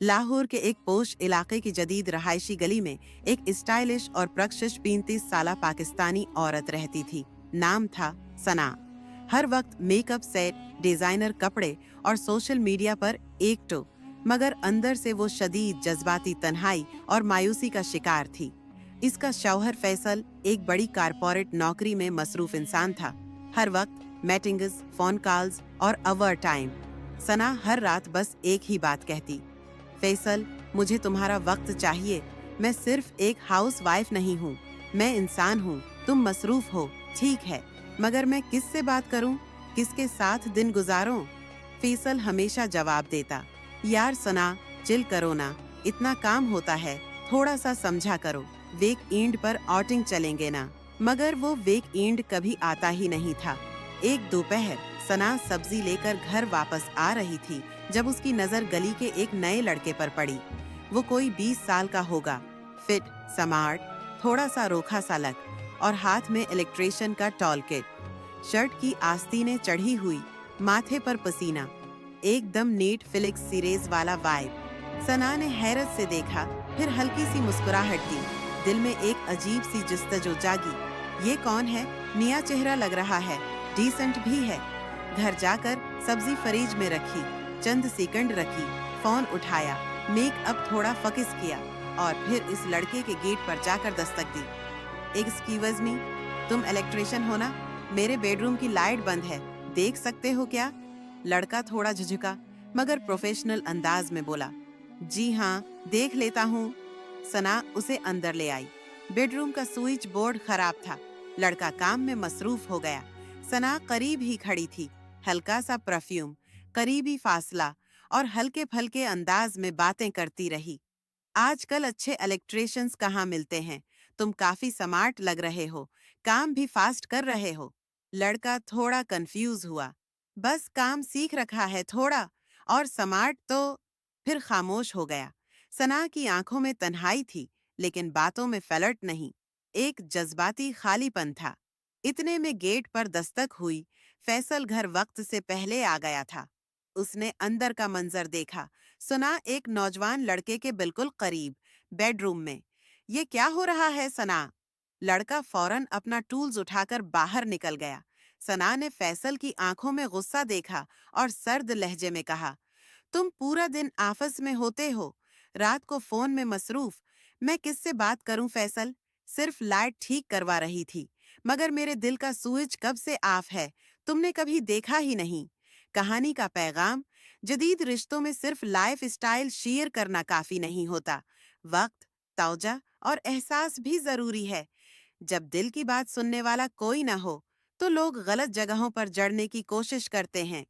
लाहौर के एक पोश इलाके की जदीद रहायशी गली में एक स्टाइलिश और प्रशिश 35 साला पाकिस्तानी औरत रहती थी। नाम था सना। हर वक्त मेकअप सेट, डिजाइनर कपड़े और सोशल मीडिया पर एकटो, मगर अंदर से वो शदीद जज्बाती तन्हाई और मायूसी का शिकार थी। इसका शौहर फैसल एक बड़ी कारपोरेट नौकरी में मसरूफ इंसान था। हर वक्त मीटिंग्स, फोन कॉल्स और ओवर टाइम। सना हर रात बस एक ही बात कहती, फैसल, मुझे तुम्हारा वक्त चाहिए। मैं सिर्फ एक हाउस वाइफ नहीं हूँ, मैं इंसान हूँ। तुम मसरूफ हो, ठीक है, मगर मैं किससे बात करूँ, किसके साथ दिन गुजारूं? फैसल हमेशा जवाब देता, यार सना, चिल करो ना, इतना काम होता है, थोड़ा सा समझा करो। वीक एंड पर आउटिंग चलेंगे ना। मगर वो वीक एंड कभी आता ही नहीं था। एक दोपहर सना सब्जी लेकर घर वापस आ रही थी जब उसकी नजर गली के एक नए लड़के पर पड़ी। वो कोई 20 साल का होगा, फिट, स्मार्ट, थोड़ा सा रोखा सा लग और हाथ में इलेक्ट्रिशियन का टॉल किट। शर्ट की आस्तीनें चढ़ी हुई, माथे पर पसीना, एकदम नीट फिलिक्स सीरीज वाला वाइब। सना ने हैरत से देखा, फिर हल्की सी मुस्कुराहट दी। दिल में एक अजीब सी जस्तजो जागी। ये कौन है? नया चेहरा लग रहा है, डिसेंट भी है। घर जाकर सब्जी फ्रिज में रखी, चंद सेकंड रखी, फोन उठाया, मेकअप थोड़ा फकिस किया और फिर इस लड़के के गेट पर जाकर दस्तक दी। एक्सक्यूज मी, तुम इलेक्ट्रिशियन हो ना? मेरे बेडरूम की लाइट बंद है, देख सकते हो क्या? लड़का थोड़ा झुझका मगर प्रोफेशनल अंदाज में बोला, जी हाँ, देख लेता हूँ। सना उसे अंदर ले आई। बेडरूम का स्विच बोर्ड खराब था। लड़का काम में मसरूफ हो गया। सना करीब ही खड़ी थी, हल्का सा परफ्यूम, करीबी फासला और हल्के फलके अंदाज में बातें करती रही। आजकल अच्छे इलेक्ट्रिशियंस कहाँ मिलते हैं? तुम काफी स्मार्ट लग रहे हो, काम भी फास्ट कर रहे हो। लड़का थोड़ा कंफ्यूज हुआ, बस काम सीख रखा है थोड़ा, और स्मार्ट तो। फिर खामोश हो गया। सना की आंखों में तन्हाई थी, लेकिन बातों में फ्लर्ट नहीं, एक जज्बाती खालीपन था। इतने में गेट पर दस्तक हुई। फैसल घर वक्त से पहले आ गया था। उसने अंदर का मंजर देखा। सुना एक नौजवान लड़के के बिल्कुल करीब, बेडरूम में। ये क्या हो रहा है सना? लड़का फौरन अपना टूल्स उठाकर बाहर निकल गया। सना ने फैसल की आंखों में गुस्सा देखा और सर्द लहजे में कहा, तुम पूरा दिन ऑफिस में होते हो, रात को फोन में मसरूफ। मैं किससे बात करूं फैसल? सिर्फ लाइट ठीक करवा रही थी, मगर मेरे दिल का स्विच कब से ऑफ है, तुमने कभी देखा ही नहीं। कहानी का पैगाम, जदीद रिश्तों में सिर्फ लाइफ स्टाइल शेयर करना काफी नहीं होता, वक्त, तौजा और एहसास भी जरूरी है। जब दिल की बात सुनने वाला कोई ना हो, तो लोग गलत जगहों पर जड़ने की कोशिश करते हैं।